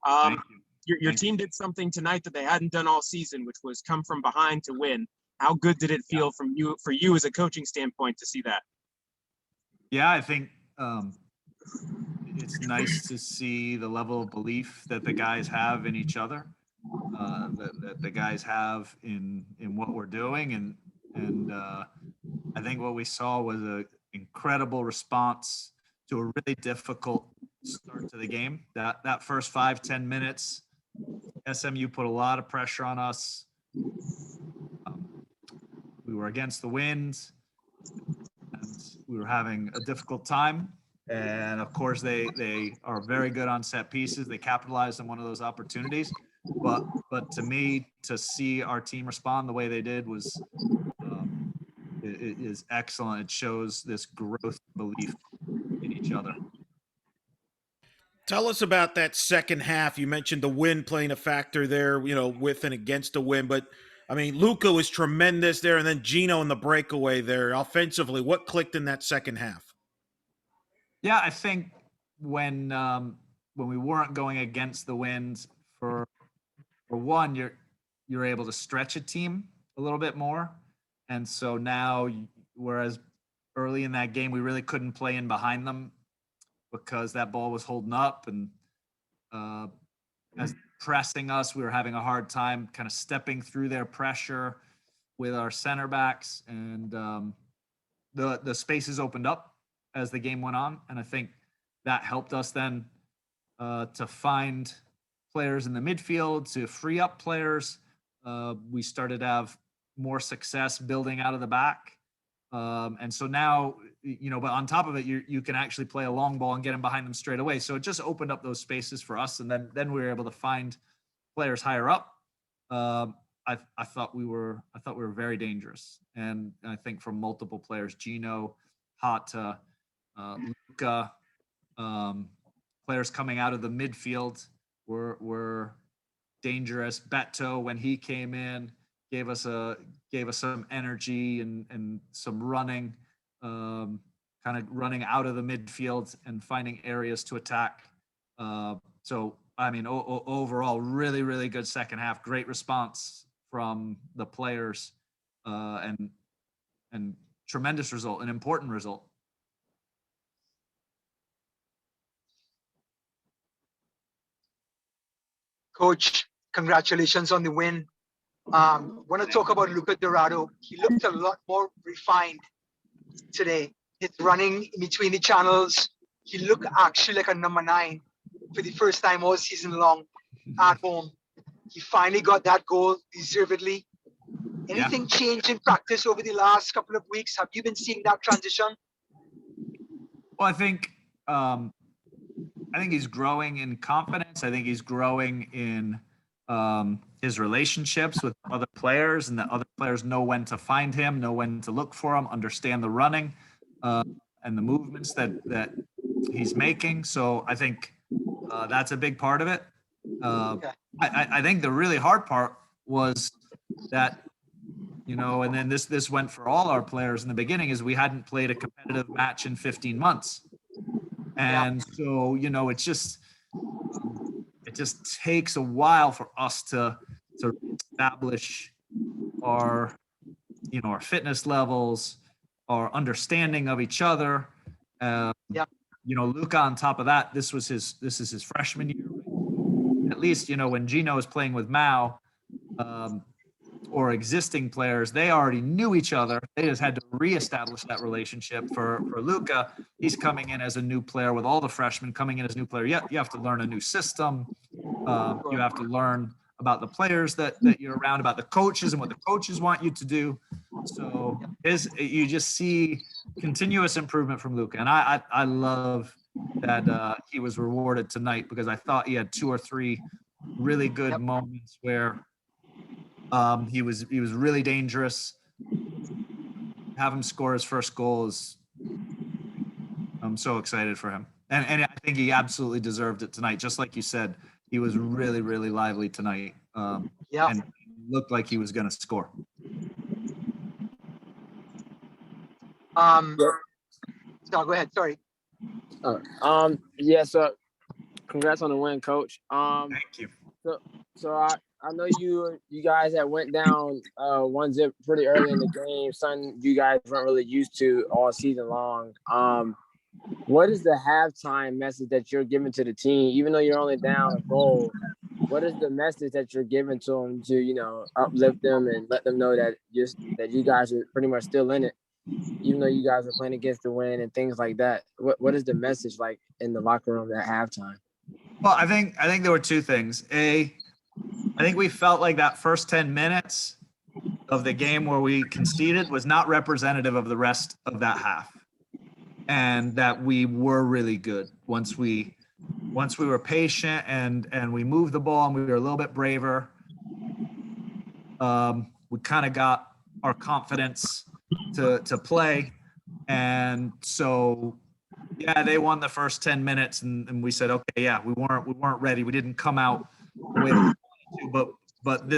Thank you. Your team did something tonight that they hadn't done all season, which was come from behind to win. How good did it feel for you as a coaching standpoint to see that? Yeah, I think it's nice to see the level of belief that the guys have in each other, that the guys have in what we're doing, and I think what we saw was an incredible response to a really difficult start to the game. That first 5-10 minutes, SMU put a lot of pressure on us. We were against the wind, and we were having a difficult time. And of course, they are very good on set pieces. They capitalized on one of those opportunities. But to me, to see our team respond the way they did was is excellent. It shows this growth belief in each other. Tell us about that second half. You mentioned the wind playing a factor there, with and against the wind. But, I mean, Luka was tremendous there, and then Gino in the breakaway there. Offensively, what clicked in that second half? Yeah, I think when we weren't going against the wind, for one, you're able to stretch a team a little bit more. And so now, whereas early in that game, we really couldn't play in behind them because that ball was holding up, and as pressing us, we were having a hard time kind of stepping through their pressure with our center backs, and the spaces opened up as the game went on, and I think that helped us then to find players in the midfield, to free up players. We started to have more success building out of the back. And so now, but on top of it, you can actually play a long ball and get them behind them straight away. So it just opened up those spaces for us. And then we were able to find players higher up. I thought we were very dangerous. And I think from multiple players, Gino, Hata, Luka, players coming out of the midfield were dangerous. Beto, when he came in, gave us some energy and some running, kind of running out of the midfield and finding areas to attack. So, I mean, overall, really, really good second half. Great response from the players, and tremendous result, an important result. Coach, congratulations on the win. Want to talk about Luka Dorado. He looked a lot more refined today. His running in between the channels. He looked actually like a number 9 for the first time all season long at home. He finally got that goal deservedly. Anything changed in practice over the last couple of weeks? Have you been seeing that transition? Well, I think he's growing in confidence. I think he's growing in his relationships with other players, and that other players know when to find him, know when to look for him, understand the running and the movements that he's making. So I think that's a big part of it. I think the really hard part was that, and then this went for all our players in the beginning, is we hadn't played a competitive match in 15 months. And so, it just takes a while for us to establish our fitness levels, our understanding of each other. Luka, on top of that, this is his freshman year. At least, when Gino was playing with Mao, or existing players, they already knew each other. They just had to reestablish that relationship. For Luka, he's coming in as a new player with all the freshmen coming in as a new player. You have to learn a new system. You have to learn about the players that you're around, about the coaches and what the coaches want you to do. So you just see continuous improvement from Luka. And I love that he was rewarded tonight, because I thought he had 2 or 3 really good moments where he was really dangerous. Have him score his first goal I'm so excited for him. And I think he absolutely deserved it tonight. Just like you said, he was really, really lively tonight. And looked like he was going to score. No, go ahead. Sorry. So Congrats on the win, Coach. Thank you. So I know you guys had went down 1-0 pretty early in the game, something you guys weren't really used to all season long. What is the halftime message that you're giving to the team, even though you're only down a goal? What is the message that you're giving to them to, uplift them and let them know that you guys are pretty much still in it, even though you guys are playing against the win and things like that? What is the message like in the locker room at halftime? Well, I think there were two things. I think we felt like that first 10 minutes of the game where we conceded was not representative of the rest of that half, and that we were really good once we were patient and we moved the ball and we were a little bit braver. We kind of got our confidence to play, and so yeah, they won the first 10 minutes, and we said, okay, yeah, we weren't ready. We didn't come out the way that we wanted to, but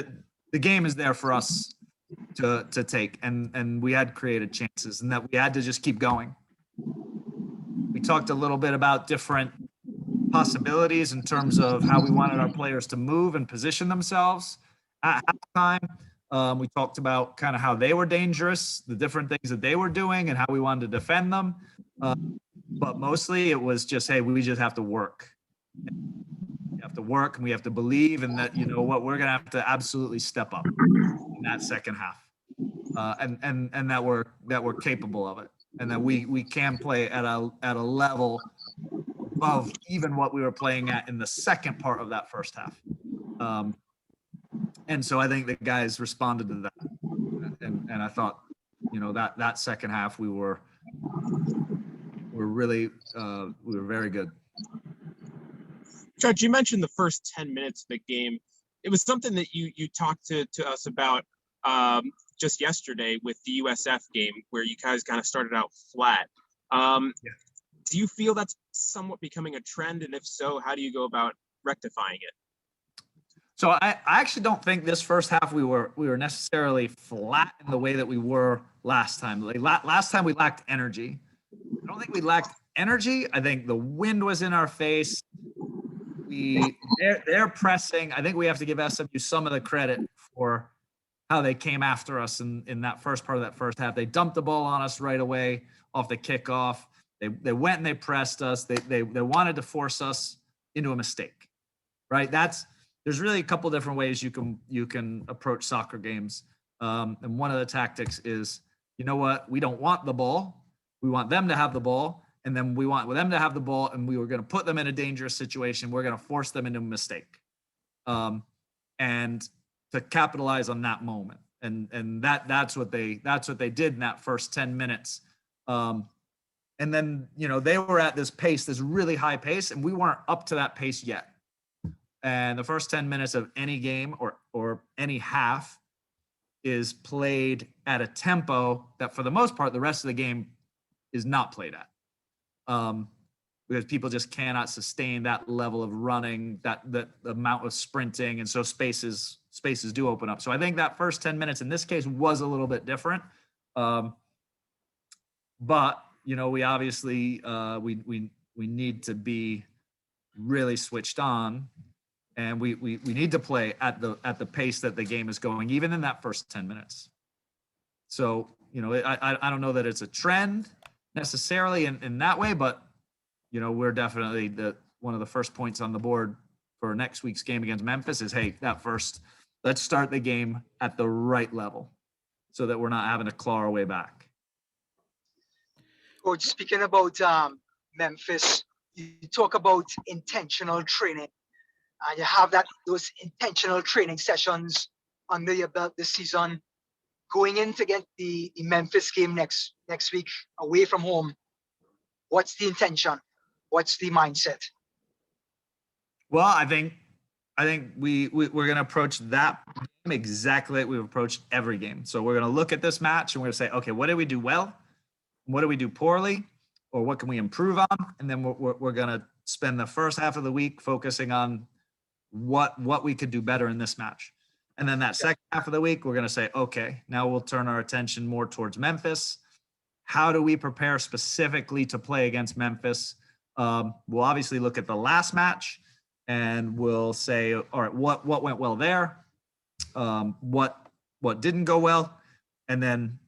the game is there for us to take, and we had created chances, and that we had to just keep going. We talked a little bit about different possibilities in terms of how we wanted our players to move and position themselves at halftime. We talked about kind of how they were dangerous, the different things that they were doing, and how we wanted to defend them. But mostly it was just, hey, we just have to work. We have to work, and we have to believe, and that, you know what, we're going to have to absolutely step up in that second half, and that we're capable of it, and that we can play at a level above even what we were playing at in the second part of that first half. And so I think the guys responded to that, and I thought, that second half we were really we were very good. Judge, you mentioned the first 10 minutes of the game. It was something that you talked to us about just yesterday with the USF game, where you guys kind of started out flat. Do you feel that's somewhat becoming a trend? And if so, how do you go about rectifying it? So I actually don't think this first half we were necessarily flat in the way that we were last time. Like last time we lacked energy. I don't think we lacked energy. I think the wind was in our face. They're pressing. I think we have to give SMU some of the credit for how they came after us in that first part of that first half. They dumped the ball on us right away off the kickoff. They went and they pressed us. They wanted to force us into a mistake, right? There's really a couple different ways you can approach soccer games. And one of the tactics is, you know what? We don't want the ball. We want them to have the ball. And then we want them to have the ball, and we were going to put them in a dangerous situation. We're going to force them into a mistake. And to capitalize on that moment. And that's what they did in that first 10 minutes. And then, they were at this pace, this really high pace, and we weren't up to that pace yet. And the first 10 minutes of any game or any half is played at a tempo that, for the most part, the rest of the game is not played at. Because people just cannot sustain that level of running, that amount of sprinting, and so spaces do open up. So I think that first 10 minutes in this case was a little bit different. But we obviously we need to be really switched on, and we need to play at the pace that the game is going, even in that first 10 minutes. So I don't know that it's a trend necessarily in that way, but we're definitely one of the first points on the board for next week's game against Memphis is, hey, let's start the game at the right level so that we're not having to claw our way back. Coach, speaking about Memphis, you talk about intentional training, and you have those intentional training sessions under your belt this season. Going in to get the Memphis game next week away from home, what's the intention? What's the mindset? Well, I think we're going to approach that game exactly like we've approached every game. So we're going to look at this match and we're going to say, okay, what did we do well? What did we do poorly? Or what can we improve on? And then we're going to spend the first half of the week focusing on what we could do better in this match. And then that second half of the week, we're going to say, okay, now we'll turn our attention more towards Memphis. How do we prepare specifically to play against Memphis? We'll obviously look at the last match and we'll say, all right, what went well there? What didn't go well? And then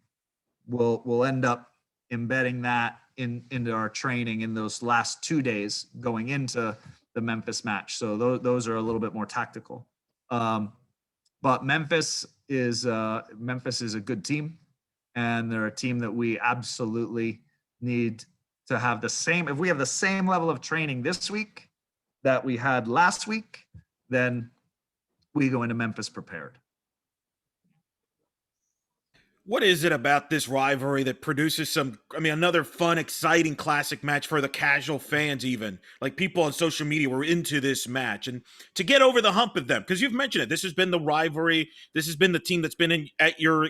we'll end up embedding that into our training in those last 2 days going into the Memphis match. So those are a little bit more tactical. But Memphis is a good team, and they're a team that we absolutely need to have the same. If we have the same level of training this week that we had last week, then we go into Memphis prepared. What is it about this rivalry that produces another fun, exciting classic match for the casual fans even? Like, people on social media were into this match. And to get over the hump of them, because you've mentioned it, this has been the rivalry. This has been the team that's been at your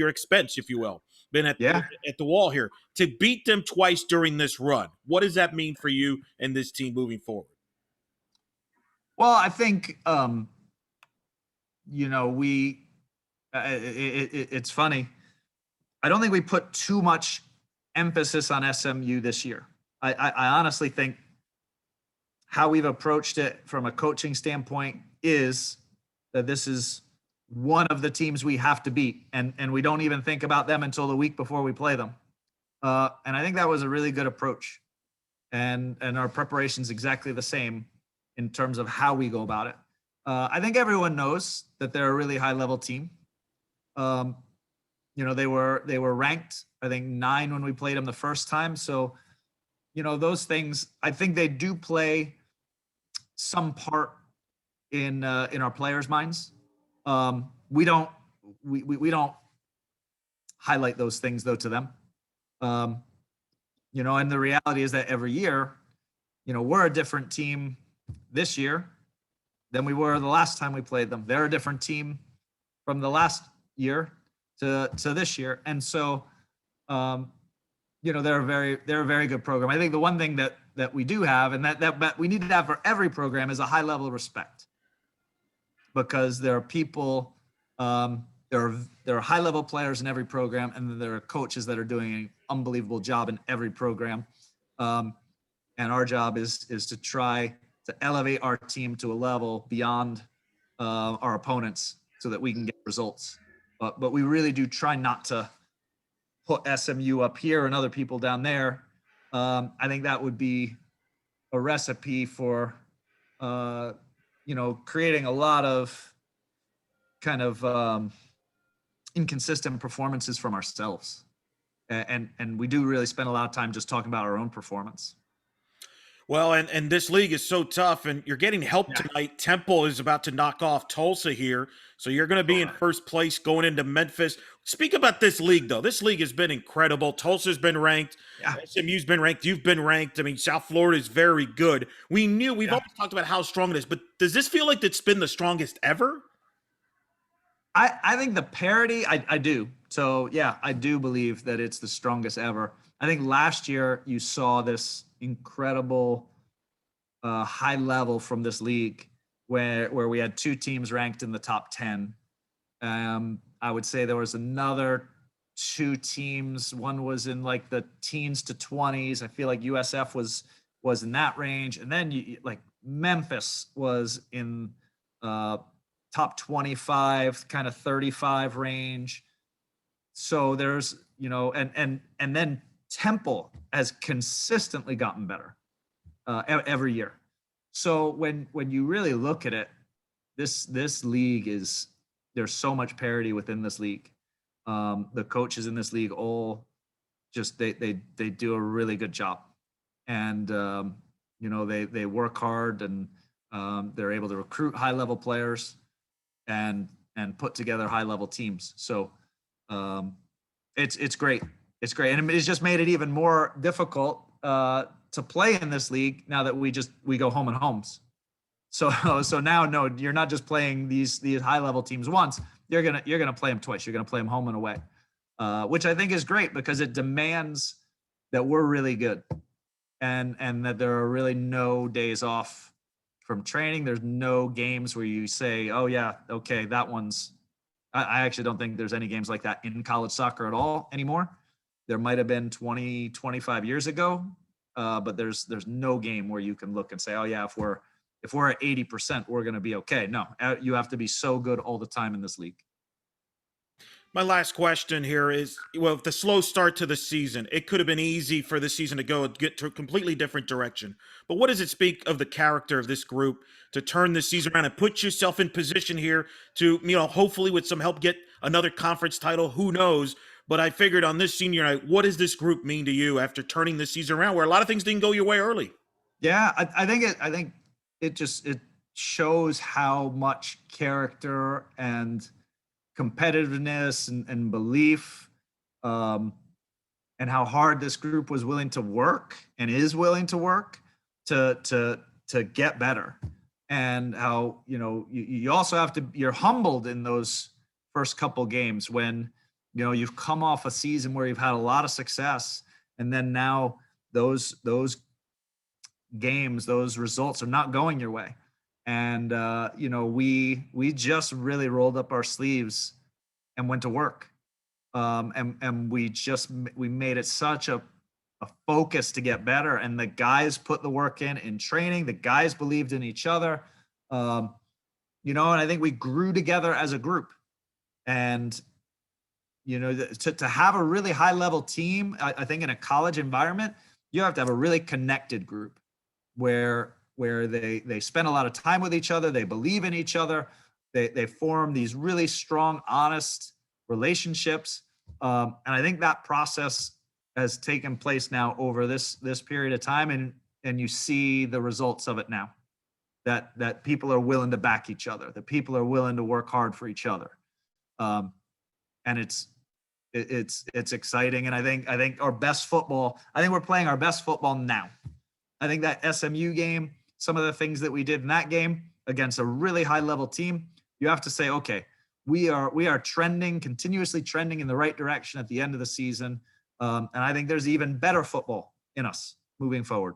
expense, if you will, been at the wall here. To beat them twice during this run, what does that mean for you and this team moving forward? Well, I think, it's funny. I don't think we put too much emphasis on SMU this year. I honestly think how we've approached it from a coaching standpoint is that this is one of the teams we have to beat, and we don't even think about them until the week before we play them. And I think that was a really good approach, and our preparation is exactly the same in terms of how we go about it. I think everyone knows that they're a really high level team. They were ranked, I think, 9 when we played them the first time. So, those things, I think they do play some part in our players' minds. We don't highlight those things though to them. And the reality is that every year, we're a different team this year than we were the last time we played them. They're a different team from the last year to this year. And so, they're a very good program. I think the one thing that we do have, and that we need to have for every program, is a high level of respect, because there are people, there are high level players in every program, and then there are coaches that are doing an unbelievable job in every program. And our job is to try to elevate our team to a level beyond our opponents so that we can get results. But we really do try not to put SMU up here and other people down there. I think that would be a recipe for, creating a lot of kind of inconsistent performances from ourselves. And we do really spend a lot of time just talking about our own performance. Well, and this league is so tough, and you're getting help tonight. Temple is about to knock off Tulsa here, so you're going to be in first place going into Memphis. Speak about this league, though. This league has been incredible. Tulsa's been ranked. SMU's been ranked. You've been ranked. I mean, South Florida is very good. We've always talked about how strong it is, but does this feel like it's been the strongest ever? I think the parity, I do. So, I do believe that it's the strongest ever. I think last year you saw this incredible high level from this league where we had 2 teams ranked in the top 10. I would say there was another 2 teams. One was in like the teens to 20s. I feel like USF was in that range. And then Memphis was in top 25, kind of 35 range. So there's, and then Temple has consistently gotten better every year. So when you really look at it, this league there's so much parity within this league. The coaches in this league all just they do a really good job, and they work hard, and they're able to recruit high level players and put together high level teams. So it's great. It's great. And it's just made it even more difficult to play in this league now that we go home and homes. So now, no, you're not just playing these high level teams once. You're gonna play them twice. You're gonna play them home and away, which I think is great because it demands that we're really good, and that there are really no days off from training. There's no games where you say, oh yeah, okay, that one's. I actually don't think there's any games like that in college soccer at all anymore. There might have been 20, 25 years ago, but there's no game where you can look and say, oh yeah, if we're at 80%, we're going to be okay. No, you have to be so good all the time in this league. My last question here is, well, the slow start to the season, it could have been easy for the season to get to a completely different direction. But what does it speak of the character of this group to turn this season around and put yourself in position here to, hopefully with some help get another conference title? Who knows? But I figured on this senior night, what does this group mean to you after turning the season around where a lot of things didn't go your way early? Yeah, I think it shows how much character and competitiveness and belief, and how hard this group was willing to work and is willing to work to get better, and how you also have to, you're humbled in those first couple games when you've come off a season where you've had a lot of success, and then now those games, those results are not going your way. And we just really rolled up our sleeves and went to work, and we made it such a focus to get better. And the guys put the work in training. The guys believed in each other, and I think we grew together as a group. And to have a really high level team, I think in a college environment, you have to have a really connected group where they spend a lot of time with each other. They believe in each other. They form these really strong, honest relationships. And I think that process has taken place now over this period of time. And you see the results of it now, that people are willing to back each other, that people are willing to work hard for each other. And it's exciting. And I think our best football, I think we're playing our best football now. I think that SMU game, some of the things that we did in that game against a really high level team, you have to say, okay, we are continuously trending in the right direction at the end of the season. And I think there's even better football in us moving forward.